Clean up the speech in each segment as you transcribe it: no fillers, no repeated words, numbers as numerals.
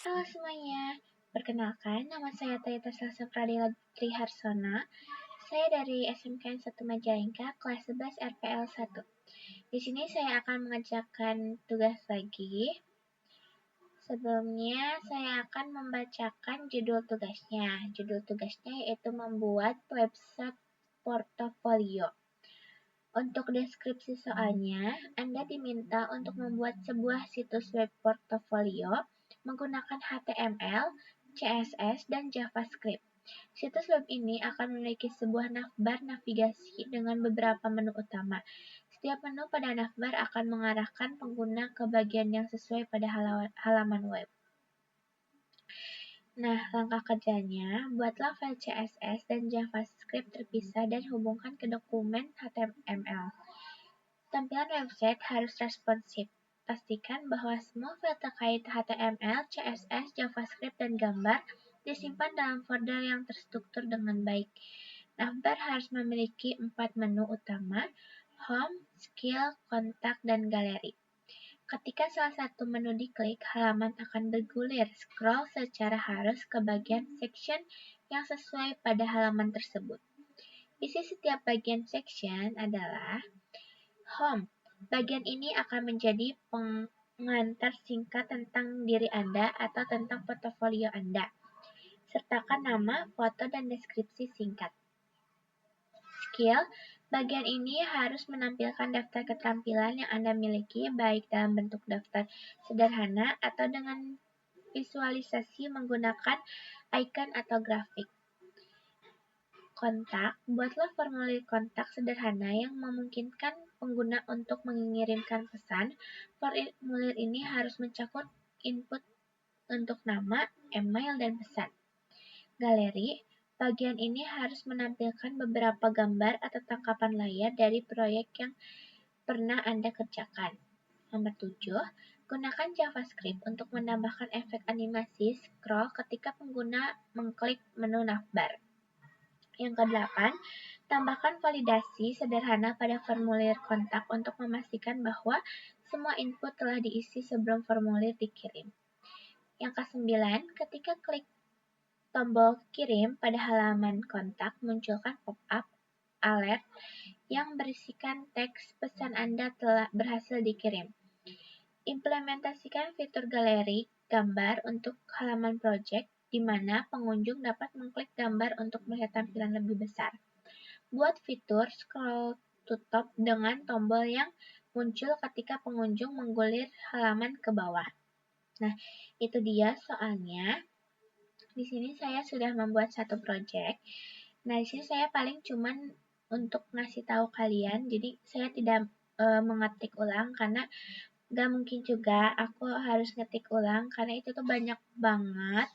Halo semuanya, perkenalkan nama saya Tayata Salsa Pradila Triharsona. Saya dari SMKN 1 Majalengka, kelas 11 RPL 1. Di sini saya akan mengerjakan tugas lagi. Sebelumnya saya akan membacakan judul tugasnya. Judul tugasnya yaitu membuat website portofolio. Untuk deskripsi soalnya, Anda diminta untuk membuat sebuah situs web portofolio menggunakan HTML, CSS, dan JavaScript. Situs web ini akan memiliki sebuah navbar navigasi dengan beberapa menu utama. Setiap menu pada navbar akan mengarahkan pengguna ke bagian yang sesuai pada halaman web. Nah, langkah kerjanya, buatlah file CSS dan JavaScript terpisah dan hubungkan ke dokumen HTML. Tampilan website harus responsif. Pastikan bahwa semua file terkait HTML, CSS, JavaScript, dan gambar disimpan dalam folder yang terstruktur dengan baik. Navbar harus memiliki 4 menu utama: Home, Skill, Kontak, dan Galeri. Ketika salah satu menu diklik, halaman akan bergulir scroll secara harus ke bagian section yang sesuai pada halaman tersebut. Isi setiap bagian section adalah Home. Bagian ini akan menjadi pengantar singkat tentang diri Anda atau tentang portofolio Anda. Sertakan nama, foto, dan deskripsi singkat. Skill. Bagian ini harus menampilkan daftar keterampilan yang Anda miliki, baik dalam bentuk daftar sederhana atau dengan visualisasi menggunakan icon atau grafik. Kontak, buatlah formulir kontak sederhana yang memungkinkan pengguna untuk mengirimkan pesan. Formulir ini harus mencakup input untuk nama, email, dan pesan. Galeri, bagian ini harus menampilkan beberapa gambar atau tangkapan layar dari proyek yang pernah Anda kerjakan. Nomor 7, gunakan JavaScript untuk menambahkan efek animasi scroll ketika pengguna mengklik menu navbar. Yang ke-8, tambahkan validasi sederhana pada formulir kontak untuk memastikan bahwa semua input telah diisi sebelum formulir dikirim. Yang ke-9, ketika klik tombol kirim pada halaman kontak, munculkan pop-up alert yang berisikan teks pesan Anda telah berhasil dikirim. Implementasikan fitur galeri gambar untuk halaman project, di mana pengunjung dapat mengklik gambar untuk melihat tampilan lebih besar. Buat fitur scroll to top dengan tombol yang muncul ketika pengunjung menggulir halaman ke bawah. Nah, itu dia soalnya. Di sini saya sudah membuat satu project. Nah, di sini saya paling cuman untuk ngasih tahu kalian, jadi saya tidak mengetik ulang karena gak mungkin juga aku harus ngetik ulang karena itu tuh banyak banget.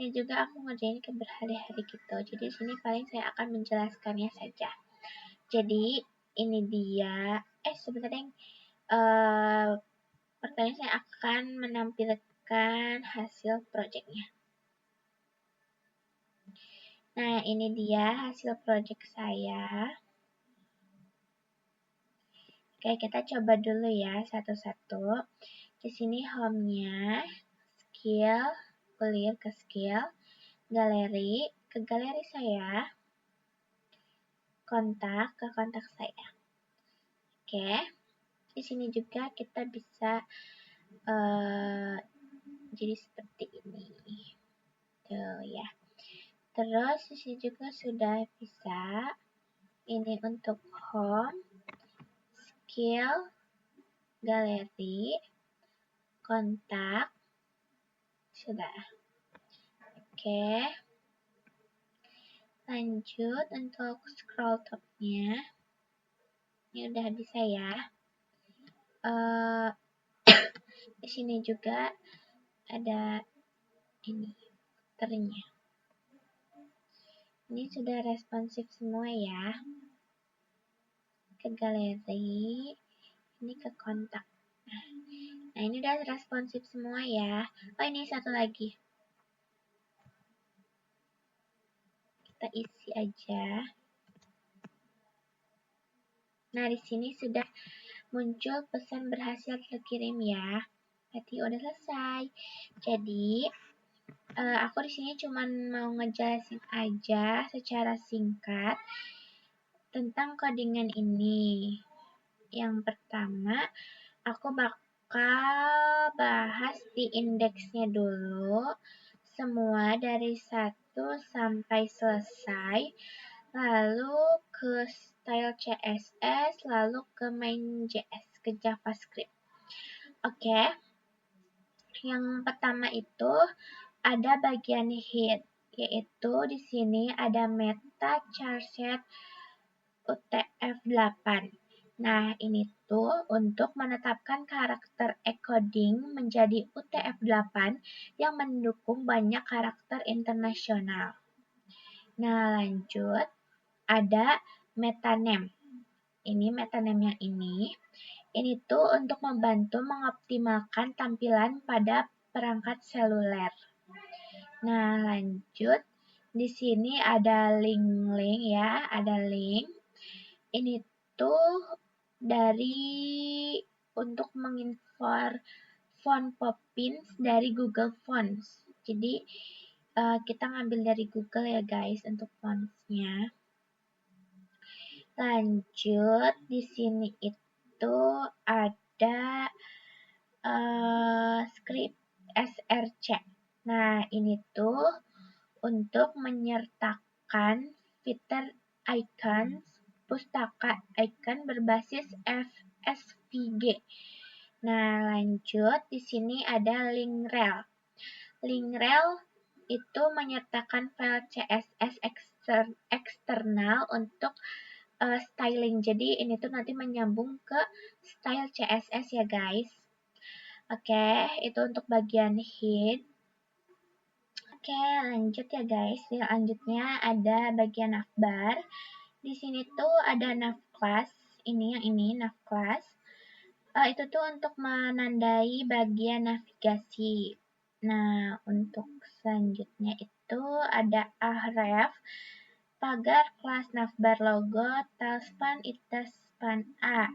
Dan juga aku ngerjain ke berhari-hari gitu. Jadi di sini paling saya akan menjelaskannya saja. Jadi ini dia. Sebenarnya pertanyaan saya akan menampilkan hasil projectnya. Nah, ini dia hasil project saya. Oke, kita coba dulu ya satu-satu. Di sini home-nya, skill, clear ke skill, galeri, ke galeri saya, kontak ke kontak saya. Oke, di sini juga kita bisa jadi seperti ini. Tuh ya. Terus di sini juga sudah bisa. Ini untuk home, skill, galeri, kontak, sudah. Oke. Lanjut untuk scroll top-nya. Ini udah bisa ya. Di sini juga ada ini footernya. Ini sudah responsif semua ya. Ke galeri, ini ke kontak. Nah, ini udah responsif semua ya. Oh, ini satu lagi. Kita isi aja. Nah, di sini sudah muncul pesan berhasil terkirim ya. Berarti udah selesai. Jadi aku di sini cuman mau ngejelasin aja secara singkat tentang codingan ini. Yang pertama, aku bakal bahas di indeksnya dulu, semua dari 1 sampai selesai, lalu ke style CSS, lalu ke main.js, ke JavaScript. Oke, yang pertama itu ada bagian head, yaitu di sini ada meta charset UTF-8. Nah, ini tuh untuk menetapkan karakter encoding menjadi UTF-8 yang mendukung banyak karakter internasional. Nah, lanjut. Ada metaname. Ini metaname yang ini. Ini tuh untuk membantu mengoptimalkan tampilan pada perangkat seluler. Nah, lanjut. Di sini ada link-link ya, ada link. Ini tuh dari untuk mengimport font Poppins dari Google Fonts. Jadi kita ngambil dari Google ya guys untuk fontsnya. Lanjut, di sini itu ada script src. Nah, ini tuh untuk menyertakan fitur icon pustaka icon berbasis SVG. Nah, lanjut di sini ada link rel. Link rel itu menyertakan file CSS eksternal untuk styling. Jadi ini tuh nanti menyambung ke style CSS ya guys. Oke, itu untuk bagian head. Oke, lanjut ya guys. Selanjutnya ada bagian navbar. Di sini tuh ada nav class. Ini yang ini nav class. Itu tuh untuk menandai bagian navigasi. Nah, untuk selanjutnya itu ada ahref, pagar kelas navbar logo, talspan, itaspan A.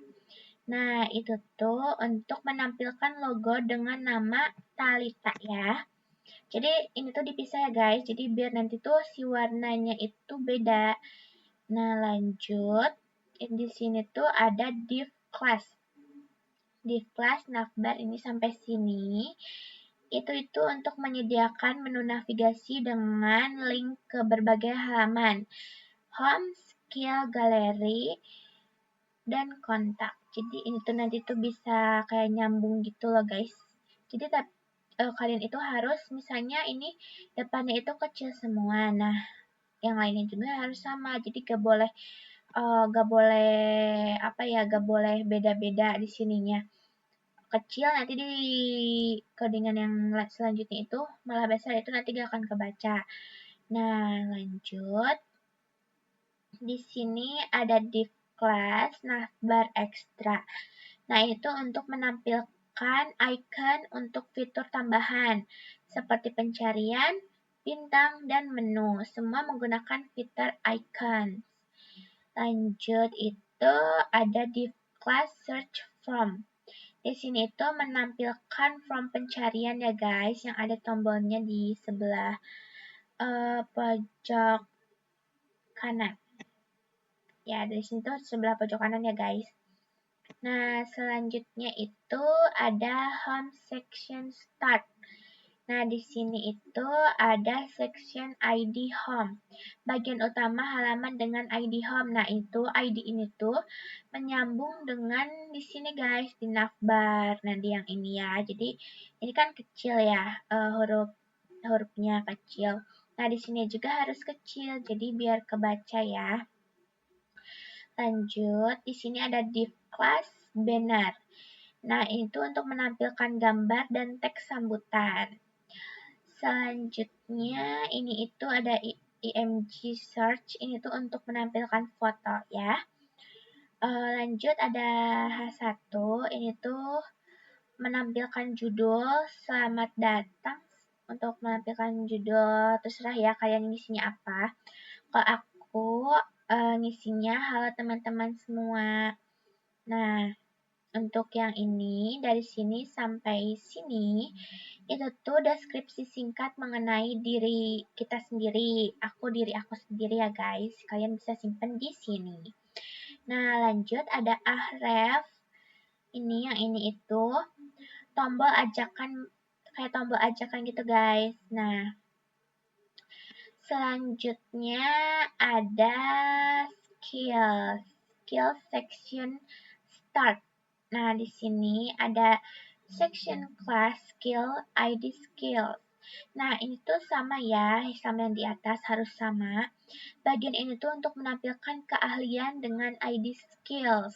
Nah, itu tuh untuk menampilkan logo dengan nama Talita ya. Jadi ini tuh dipisah ya guys, jadi biar nanti tuh si warnanya itu beda. Nah, lanjut. Di sini tuh ada div class. Div class navbar ini sampai sini. Itu untuk menyediakan menu navigasi dengan link ke berbagai halaman. Home, skill, galeri, dan kontak. Jadi ini tuh nanti tuh bisa kayak nyambung gitu loh guys. Jadi kalian itu harus misalnya ini depannya itu kecil semua. Nah, yang lainnya juga harus sama. Jadi gak boleh gak boleh beda-beda di sininya. Kecil nanti di codingan yang selanjutnya itu malah besar, itu nanti gak akan kebaca. Nah, lanjut. Di sini ada div class navbar extra. Nah, itu untuk menampilkan icon untuk fitur tambahan seperti pencarian, bintang, dan menu. Semua menggunakan fitur icon. Lanjut itu ada div class search from. Di sini itu menampilkan form pencarian ya guys, yang ada tombolnya di sebelah pojok kanan. Ya, dari sini tuh sebelah pojok kanan ya guys. Nah, selanjutnya itu ada home section start. Nah, di sini itu ada section ID home. Bagian utama halaman dengan ID home. Nah, itu ID ini tuh menyambung dengan di sini guys, di navbar. Nah, di yang ini ya. Jadi, ini kan kecil ya, hurufnya kecil. Nah, di sini juga harus kecil, jadi biar kebaca ya. Lanjut, di sini ada div class banner. Nah, itu untuk menampilkan gambar dan teks sambutan. Selanjutnya, ini itu ada img search. Ini tuh untuk menampilkan foto ya. Lanjut ada H1. Ini tuh menampilkan judul selamat datang. Untuk menampilkan judul, terserah ya kalian ngisinya apa. Kalau aku ngisinya halo teman-teman semua. Nah, untuk yang ini dari sini sampai sini itu tuh deskripsi singkat mengenai diri kita sendiri. Diri aku sendiri ya guys. Kalian bisa simpan di sini. Nah, lanjut ada ahref. Ini yang ini itu tombol ajakan, kayak tombol ajakan gitu guys. Nah, selanjutnya ada skills. Skills section start. Nah, di sini ada section class skill, ID skills. Nah, ini tuh sama ya, sama yang di atas harus sama. Bagian ini tuh untuk menampilkan keahlian dengan ID skills.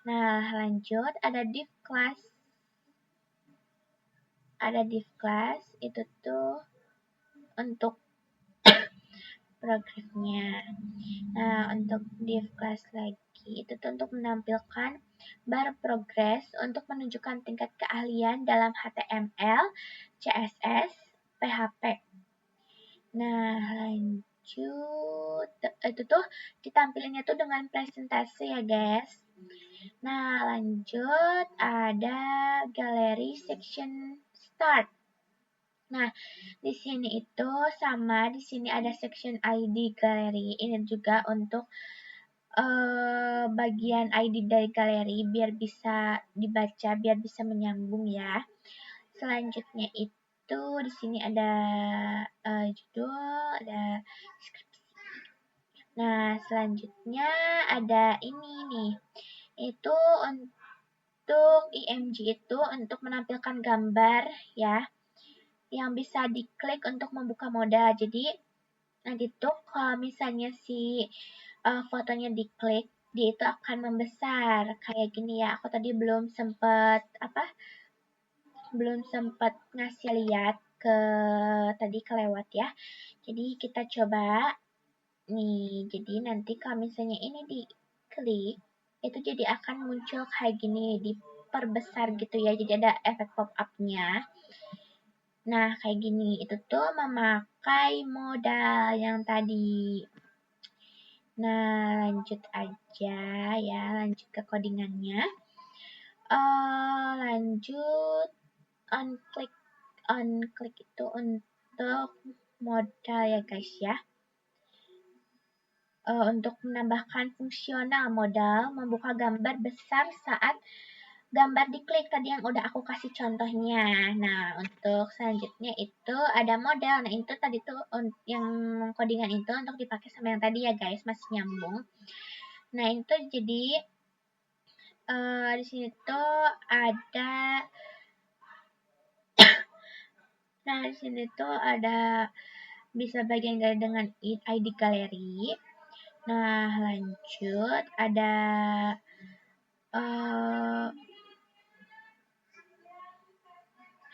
Nah, lanjut ada div class. Ada div class, itu tuh untuk programnya. Nah, untuk div class lagi, itu tuh untuk menampilkan bar progress untuk menunjukkan tingkat keahlian dalam HTML, CSS, PHP. Nah, lanjut. Itu tuh ditampilinnya tuh dengan presentasi ya, guys. Nah, lanjut ada galeri section start. Nah, di sini itu sama, di sini ada section ID galeri. Ini juga untuk bagian ID dari galeri biar bisa dibaca, biar bisa menyambung ya. Selanjutnya itu di sini ada judul, ada deskripsi. Nah, selanjutnya ada ini nih. Itu untuk IMG itu untuk menampilkan gambar ya, yang bisa diklik untuk membuka modal. Jadi nanti tuh kalau misalnya si fotonya diklik, dia itu akan membesar kayak gini ya. Aku tadi belum sempat ngasih lihat tadi kelewat ya. Jadi kita coba nih. Jadi nanti kalau misalnya ini diklik, itu jadi akan muncul kayak gini, diperbesar gitu ya. Jadi ada efek pop up-nya. Nah, kayak gini. Itu tuh memakai modal yang tadi. Nah, lanjut aja ya, lanjut ke codingannya. Lanjut on click itu untuk modal ya guys ya. Untuk menambahkan fungsional modal, membuka gambar besar saat gambar diklik tadi yang udah aku kasih contohnya. Nah, untuk selanjutnya itu ada modal. Nah, itu tadi tuh yang codingan itu untuk dipakai sama yang tadi ya guys, masih nyambung. Nah, itu jadi di sini tuh ada nah, di sini tuh ada bisa bagian dengan ID galeri. Nah, lanjut ada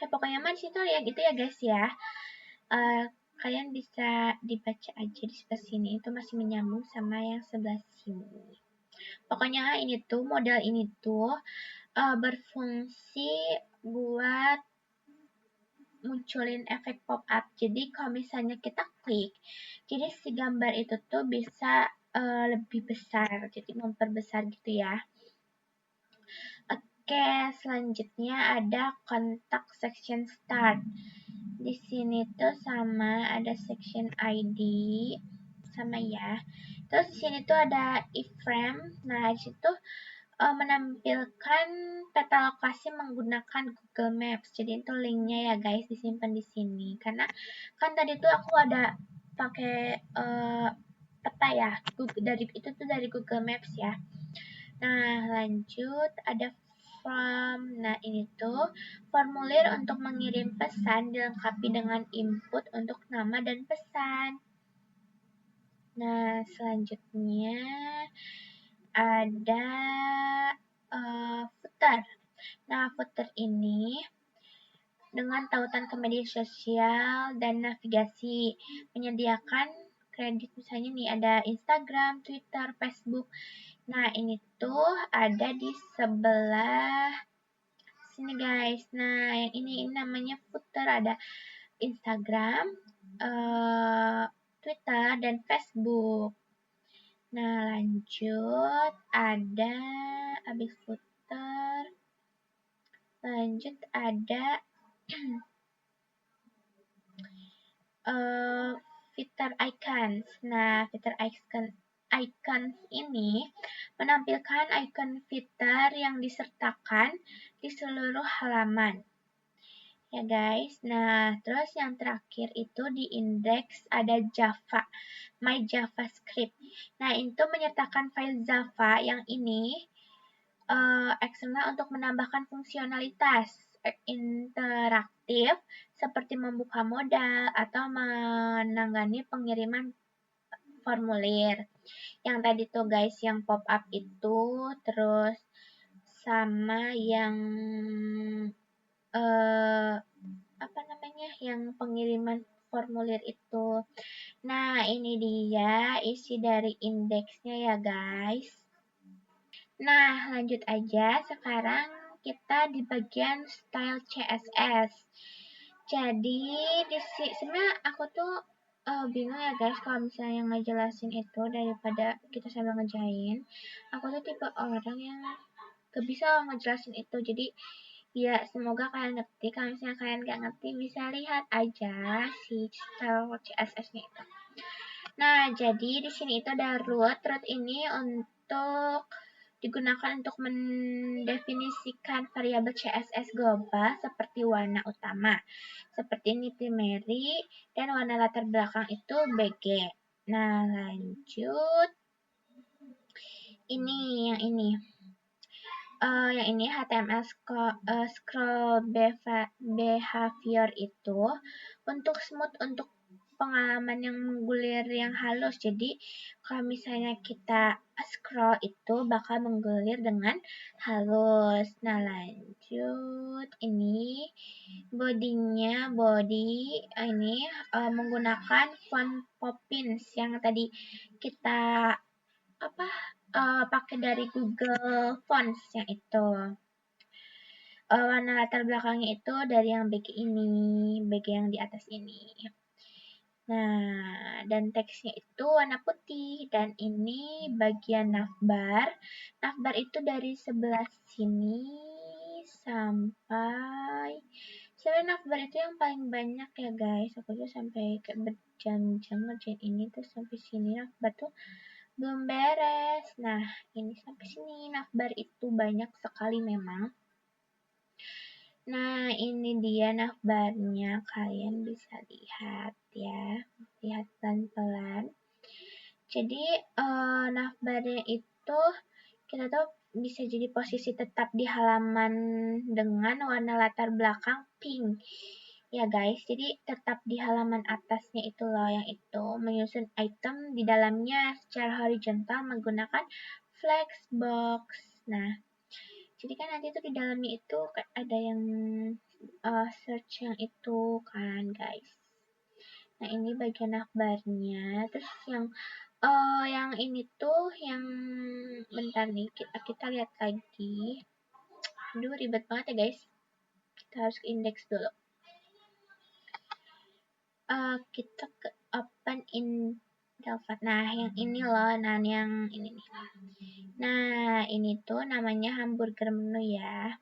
pokoknya mah situ ya gitu ya guys ya. Kalian bisa dibaca aja di sebelah sini, itu masih menyambung sama yang sebelah sini. Pokoknya ini tuh model ini tuh berfungsi buat munculin efek pop up. Jadi kalau misalnya kita klik, jadi si gambar itu tuh bisa lebih besar, jadi memperbesar gitu ya. Oke, selanjutnya ada kontak section start. Di sini tuh sama ada section ID sama ya. Terus di sini tuh ada iframe. Nah, di situ menampilkan peta lokasi menggunakan Google Maps. Jadi itu linknya ya guys, disimpan di sini. Karena kan tadi tuh aku ada pakai peta ya, itu tuh dari Google Maps ya. Nah, lanjut ada form. Nah, ini tuh formulir untuk mengirim pesan dilengkapi dengan input untuk nama dan pesan. Nah, selanjutnya ada footer. Nah, footer ini dengan tautan ke media sosial dan navigasi, menyediakan kredit misalnya nih ada Instagram, Twitter, Facebook. Nah, ini tuh ada di sebelah sini guys. Nah, yang ini namanya footer, ada Instagram, Twitter, dan Facebook. Nah, lanjut ada habis footer filter. Lanjut ada fitur icons. Nah, fitur icons ini menampilkan icon fitur yang disertakan di seluruh halaman. Ya guys, nah terus yang terakhir itu di index ada Java, My JavaScript. Nah itu menyertakan file Java yang ini eksternal untuk menambahkan fungsionalitas interaktif seperti membuka modal atau menangani pengiriman formulir. Yang tadi tuh guys yang pop up itu, terus sama yang apa namanya yang pengiriman formulir itu. Nah ini dia isi dari indeksnya ya guys. Nah lanjut aja, sekarang kita di bagian style CSS. Jadi sebenarnya aku tuh bingung ya guys kalau misalnya ngejelasin itu daripada kita sambil ngejahin. Aku tuh tipe orang yang gak bisa ngejelasin itu, jadi ya semoga kalian ngerti. Kalau misalnya kalian gak ngerti bisa lihat aja si style CSS-nya itu. Nah jadi di sini itu ada root ini untuk digunakan untuk mendefinisikan variabel CSS global seperti warna utama, seperti ini primary, dan warna latar belakang itu BG. Nah lanjut, ini yang ini. Yang ini HTML scroll behavior itu untuk smooth, untuk pengalaman yang menggulir yang halus. Jadi kalau misalnya kita scroll itu bakal menggulir dengan halus. Nah lanjut, ini bodinya ini menggunakan font Poppins yang tadi kita pakai dari Google Fonts yang itu. Warna latar belakangnya itu dari yang BG ini, BG yang di atas ini. Nah, dan teksnya itu warna putih, dan ini bagian navbar. Navbar itu dari sebelah sini sampai navbar itu yang paling banyak ya guys. Aku tuh sampai kayak berjam-jam ngerjain ini tuh sampai sini navbar tuh belum beres. Nah, ini sampai sini navbar itu banyak sekali memang. Nah, ini dia navbarnya, kalian bisa lihat ya. Lihat pelan-pelan. Jadi, navbarnya itu kita tuh bisa jadi posisi tetap di halaman dengan warna latar belakang pink. Ya guys, jadi tetap di halaman atasnya itu loh, yang itu menyusun item di dalamnya secara horizontal menggunakan flexbox. Nah, jadi kan nanti tuh di dalamnya itu ada yang search yang itu kan guys. Nah ini bagian navbarnya. Terus yang ini tuh yang bentar nih kita lihat lagi. Aduh ribet banget ya guys. Kita harus ke index dulu. Kita ke open in Delphat. Nah yang ini loh, nah yang ini nih. Nah ini tuh namanya hamburger menu ya.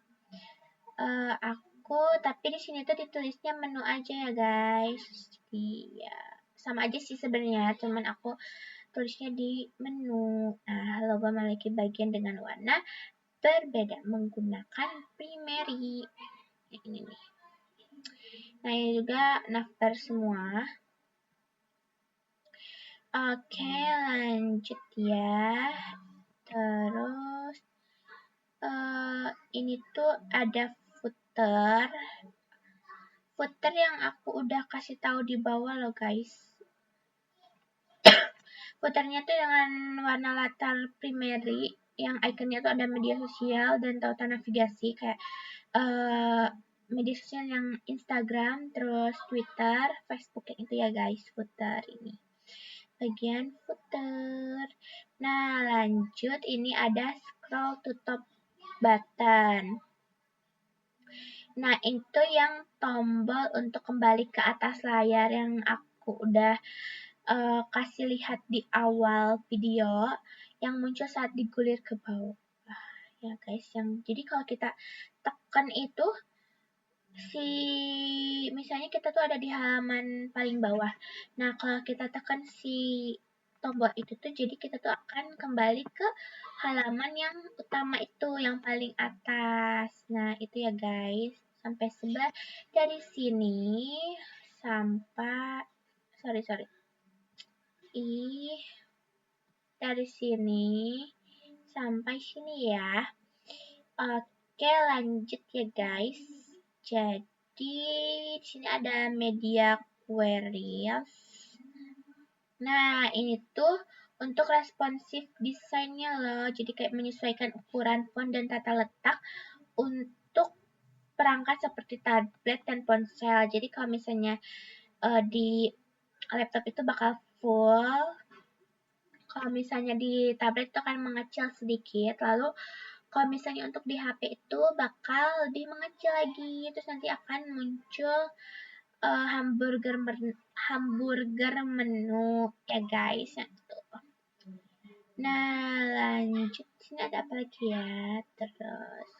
Tapi di sini tuh ditulisnya menu aja ya guys. Jadi ya sama aja sih sebenarnya, cuman aku tulisnya di menu. Nah, logo memiliki bagian dengan warna berbeda menggunakan primary. Ini nih. Nah, ini juga navbar semua. Oke, lanjut ya. Terus ini tuh ada footer. Footer yang aku udah kasih tahu di bawah loh guys. Footernya tuh dengan warna latar primary yang ikonnya tuh ada media sosial dan tautan navigasi kayak media sosial yang Instagram, terus Twitter, Facebook yang itu ya guys, footer ini. Bagian footer. Nah, lanjut ini ada scroll to top button. Nah, itu yang tombol untuk kembali ke atas layar yang aku udah kasih lihat di awal video yang muncul saat digulir ke bawah. ya guys. Jadi kalau kita tekan itu misalnya kita tuh ada di halaman paling bawah. Nah, kalau kita tekan tombol itu tuh jadi kita tuh akan kembali ke halaman yang utama itu, yang paling atas. Nah, itu ya guys. Sampai sebelah dari sini sampai sorry. Dari sini sampai sini ya. Oke, lanjut ya guys. Jadi di sini ada media queries. Nah, ini tuh untuk responsif desainnya loh. Jadi kayak menyesuaikan ukuran font dan tata letak untuk perangkat seperti tablet dan ponsel. Jadi kalau misalnya di laptop itu bakal full. Kalau misalnya di tablet itu akan mengecil sedikit. Lalu kalau misalnya untuk di HP itu bakal lebih mengecil lagi. Terus nanti akan muncul hamburger menu ya guys. Nah, lanjut sini ada apa lagi ya? Terus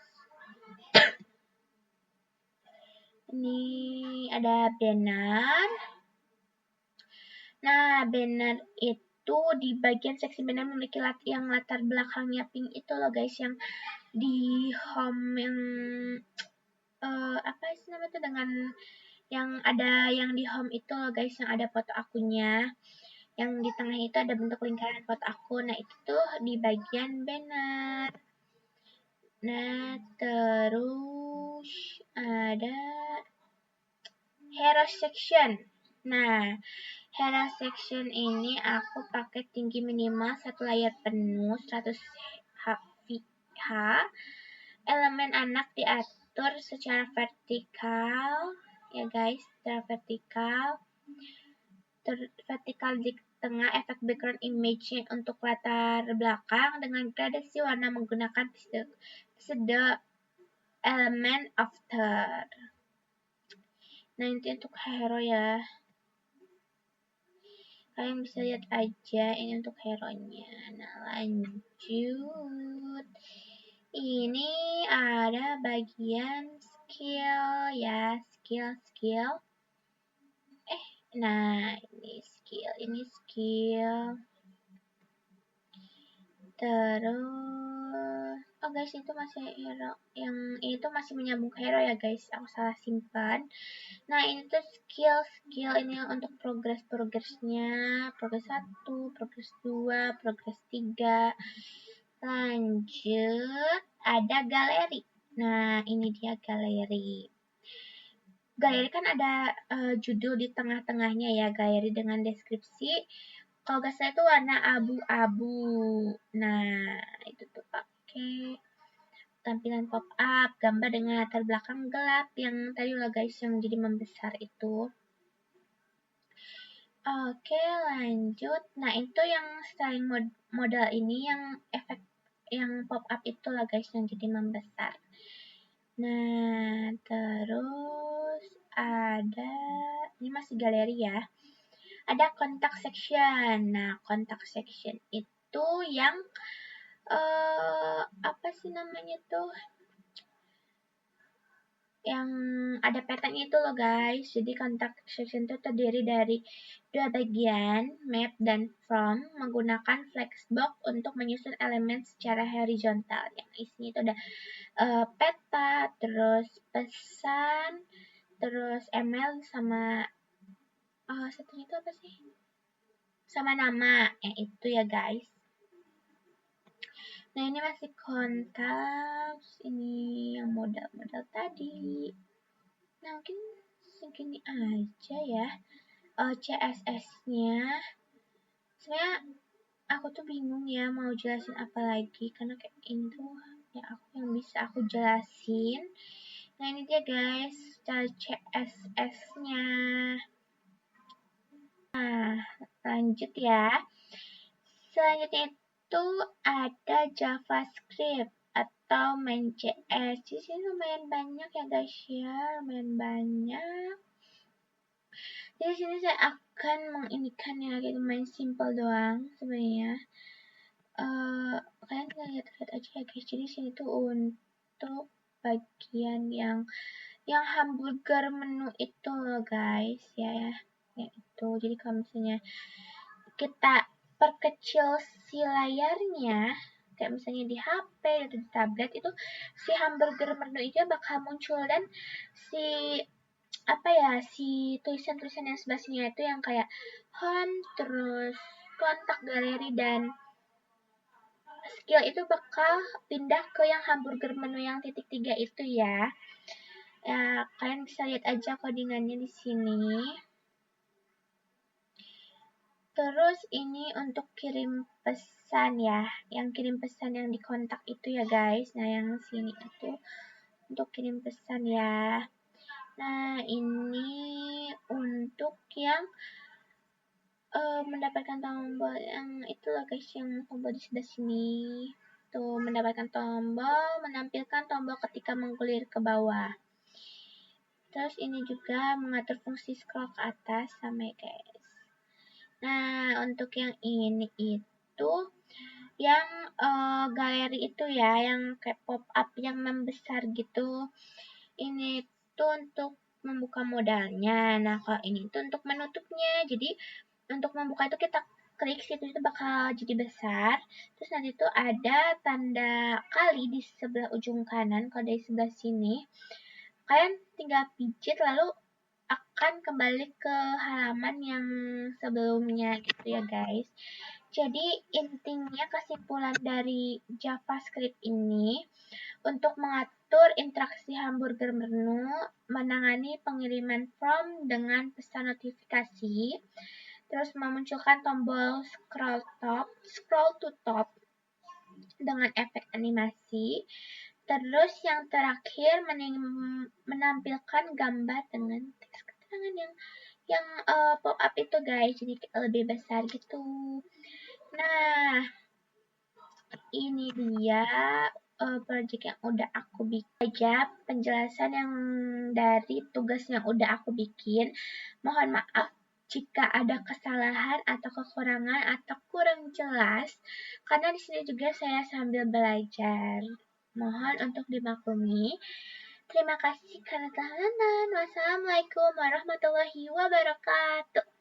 ini ada banner. Nah, banner itu di bagian seksi banner memiliki yang latar belakangnya pink itu loh guys, yang di home yang apa sih namanya itu, dengan yang ada yang di home itu loh guys, yang ada foto akunya. Yang di tengah itu ada bentuk lingkaran foto aku. Nah, itu tuh di bagian banner. Nah, terus ada hero section. Nah, hero section ini aku pakai tinggi minimal 1 layar penuh 100 H. Elemen anak diatur secara vertikal ya guys, secara vertikal. Vertikal di tengah, efek background image untuk latar belakang dengan gradasi warna menggunakan the element after. Nah, ini untuk hero ya. Kalian bisa lihat aja ini untuk hero-nya. Nah, lanjut. Ini ada bagian skill ya, skill. Nah, ini skill. Terus, oh guys, itu masih hero. Yang ini tuh masih menyambung ke hero ya guys. Aku salah simpan. Nah, ini tuh skill ini untuk progresnya. Progres 1, progres 2, progres 3. Lanjut, ada galeri. Nah, ini dia galeri. Galeri kan ada judul di tengah-tengahnya ya, galeri dengan deskripsi. Kalau gak salah itu warna abu-abu. Nah, itu tuh pakai tampilan pop up, gambar dengan latar belakang gelap yang tadi loh guys, yang jadi membesar itu. Oke, lanjut. Nah, itu yang styling model ini, yang efek yang pop up itu loh guys, yang jadi membesar. Nah, terus ada, ini masih galeri ya. Ada kontak section. Nah, kontak section itu yang apa sih namanya tuh? Yang ada petanya itu loh guys. Jadi kontak section itu terdiri dari 2 bagian, map dan from, menggunakan flexbox untuk menyusun elemen secara horizontal. Yang isinya itu ada peta, terus pesan, terus email sama satunya itu apa sih? Sama nama, yang itu ya guys. Nah, ini masih kontak, ini yang modal tadi. Nah, mungkin segini aja ya. CSS-nya. Sebenarnya aku tuh bingung ya mau jelasin apa lagi, karena kayak ini tuh ya yang bisa aku jelasin. Nah, ini dia guys, cara CSS-nya. Nah, lanjut ya. Selanjutnya itu ada JavaScript atau main.js. Di sini lumayan banyak ya guys ya, lumayan banyak. Jadi sini saya akan menginikan ya, gitu, main simple doang sebenarnya. kalian tinggal lihat-lihat aja ya guys. Jadi sini tuh untuk bagian yang hamburger menu itu loh guys ya, ya itu. Jadi kalau misalnya kita perkecil si layarnya, kayak misalnya di HP atau di tablet, itu si hamburger menu itu bakal muncul, dan si apa ya, si tulisan-tulisan yang sebelah sini itu yang kayak home, terus kontak, galeri, dan skill itu bakal pindah ke yang hamburger menu yang titik 3 itu ya. Ya, kalian bisa lihat aja codingannya di sini. Terus ini untuk kirim pesan ya, yang kirim pesan yang di kontak itu ya guys. Nah, yang sini itu untuk kirim pesan ya. Nah, ini untuk yang mendapatkan tombol yang itu loh guys, yang tombol di sebelah sini. Tuh, mendapatkan tombol, menampilkan tombol ketika menggulir ke bawah. Terus ini juga mengatur fungsi scroll ke atas sama ya guys. Nah, untuk yang ini itu yang galeri itu ya, yang kayak pop up yang membesar gitu. Ini tuh untuk membuka modalnya. Nah, kalau ini tuh untuk menutupnya. Jadi untuk membuka itu kita klik situ, itu bakal jadi besar. Terus nanti tuh ada tanda kali di sebelah ujung kanan. Kalau dari sebelah sini, kalian tinggal pijit lalu akan kembali ke halaman yang sebelumnya gitu ya guys. Jadi intinya kesimpulan dari JavaScript ini untuk mengatur interaksi hamburger menu, menangani pengiriman form dengan pesan notifikasi, terus memunculkan tombol scroll to top dengan efek animasi, terus yang terakhir menampilkan gambar dengan teks keterangan yang pop up itu guys, jadi lebih besar gitu. Nah, ini dia project yang udah aku bikin aja, penjelasan yang dari tugas yang udah aku bikin. Mohon maaf jika ada kesalahan atau kekurangan atau kurang jelas, karena di sini juga saya sambil belajar. Mohon untuk dimaklumi. Terima kasih karena telah nonton. Wassalamualaikum warahmatullahi wabarakatuh.